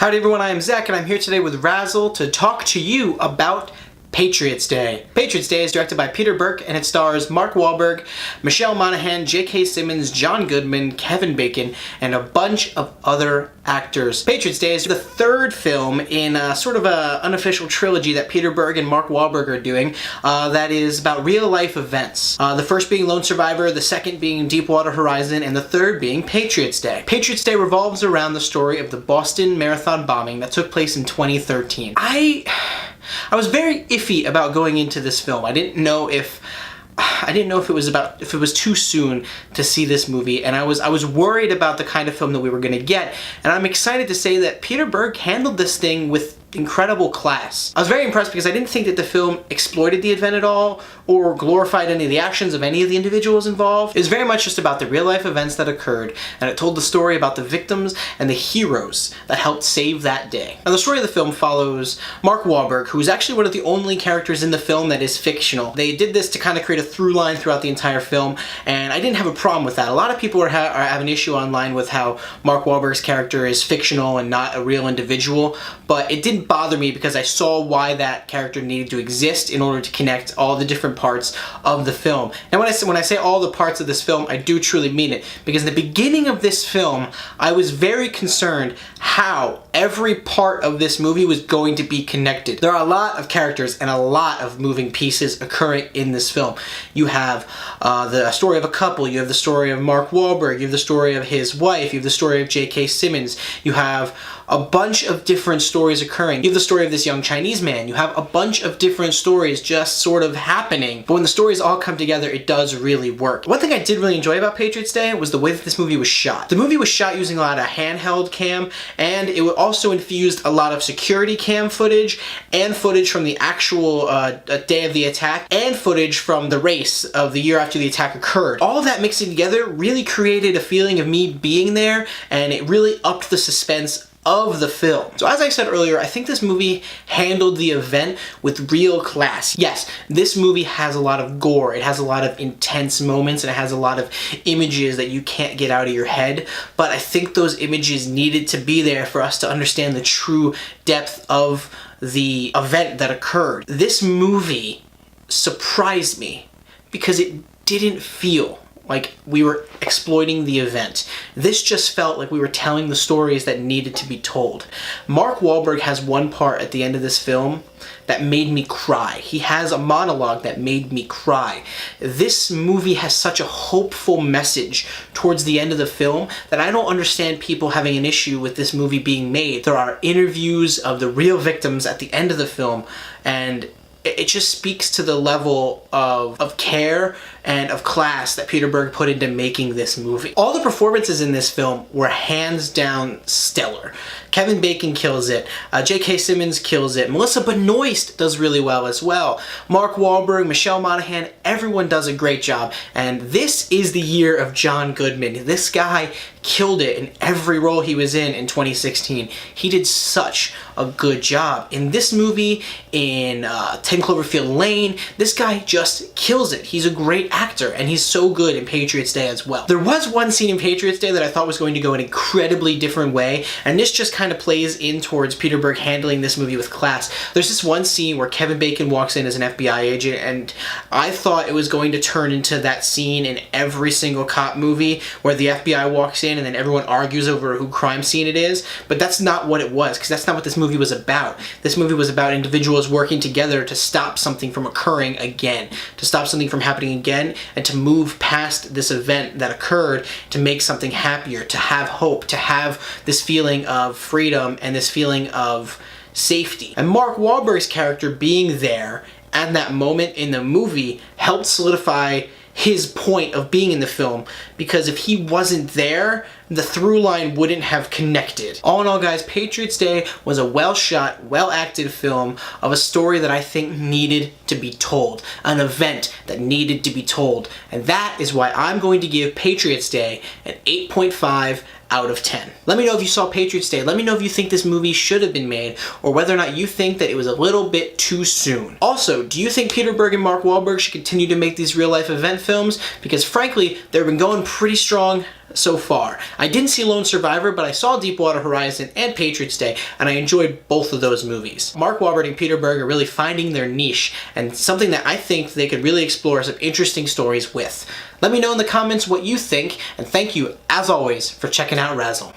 Howdy everyone, I am Zach and I'm here today with Razzle to talk to you about Patriots Day. Patriots Day is directed by Berg and it stars Mark Wahlberg, Michelle Monaghan, J.K. Simmons, John Goodman, Kevin Bacon, and a bunch of other actors. Patriots Day is the third film in sort of an unofficial trilogy that Berg and Mark Wahlberg are doing that is about real-life events. The first being Lone Survivor, the second being Deepwater Horizon, and the third being Patriots Day. Patriots Day revolves around the story of the Boston Marathon bombing that took place in 2013. I was very iffy about going into this film. I didn't know if it was too soon to see this movie, and I was worried about the kind of film that we were going to get. And I'm excited to say that Berg handled this thing with incredible class. I was very impressed because I didn't think that the film exploited the event at all or glorified any of the actions of any of the individuals involved. It was very much just about the real life events that occurred, and it told the story about the victims and the heroes that helped save that day. Now the story of the film follows Mark Wahlberg, who is actually one of the only characters in the film that is fictional. They did this to kind of create a through line throughout the entire film, and I didn't have a problem with that. A lot of people have an issue online with how Mark Wahlberg's character is fictional and not a real individual, but it didn't bother me because I saw why that character needed to exist in order to connect all the different parts of the film. And when I say all the parts of this film, I do truly mean it, because in the beginning of this film, I was very concerned how every part of this movie was going to be connected. There are a lot of characters and a lot of moving pieces occurring in this film. You have the story of a couple, you have the story of Mark Wahlberg, you have the story of his wife, you have the story of J.K. Simmons, you have a bunch of different stories occurring. You have the story of this young Chinese man. You have a bunch of different stories just sort of happening. But when the stories all come together, it does really work. One thing I did really enjoy about Patriots Day was the way that this movie was shot. The movie was shot using a lot of handheld cam, and it also infused a lot of security cam footage and footage from the actual day of the attack and footage from the race of the year after the attack occurred. All of that mixing together really created a feeling of me being there, and it really upped the suspense of the film. So as I said earlier, I think this movie handled the event with real class. Yes, this movie has a lot of gore, it has a lot of intense moments, and it has a lot of images that you can't get out of your head, but I think those images needed to be there for us to understand the true depth of the event that occurred. This movie surprised me because it didn't feel like we were exploiting the event. This just felt like we were telling the stories that needed to be told. Mark Wahlberg has one part at the end of this film that made me cry. He has a monologue that made me cry. This movie has such a hopeful message towards the end of the film that I don't understand people having an issue with this movie being made. There are interviews of the real victims at the end of the film, and it just speaks to the level of care and of class that Berg put into making this movie. All the performances in this film were hands down stellar. Kevin Bacon kills it, J.K. Simmons kills it, Melissa Benoist does really well as well, Mark Wahlberg, Michelle Monaghan, everyone does a great job, and this is the year of John Goodman. This guy killed it in every role he was in 2016. He did such a good job. In this movie, in 10 Cloverfield Lane, this guy just kills it. He's a great actor, and he's so good in Patriots Day as well. There was one scene in Patriots Day that I thought was going to go an incredibly different way, and this just kind of plays in towards Berg handling this movie with class. There's this one scene where Kevin Bacon walks in as an FBI agent, and I thought it was going to turn into that scene in every single cop movie where the FBI walks in and then everyone argues over who crime scene it is, but that's not what it was, because that's not what this movie was about. This movie was about individuals working together to stop something from occurring again, to stop something from happening again, and to move past this event that occurred to make something happier, to have hope, to have this feeling of freedom and this feeling of safety. And Mark Wahlberg's character being there at that moment in the movie helped solidify his point of being in the film, because if he wasn't there, the through line wouldn't have connected. All in all, guys, Patriots Day was a well-shot, well-acted film of a story that I think needed to be told, an event that needed to be told, and that is why I'm going to give Patriots Day an 8.5 out of 10. Let me know if you saw Patriots Day. Let me know if you think this movie should have been made, or whether or not you think that it was a little bit too soon. Also, do you think Berg and Mark Wahlberg should continue to make these real-life event films? Because frankly, they've been going pretty strong so far. I didn't see Lone Survivor, but I saw Deepwater Horizon and Patriots Day, and I enjoyed both of those movies. Mark Wahlberg and Peter Berg are really finding their niche, and something that I think they could really explore some interesting stories with. Let me know in the comments what you think, and thank you, as always, for checking out Razzle.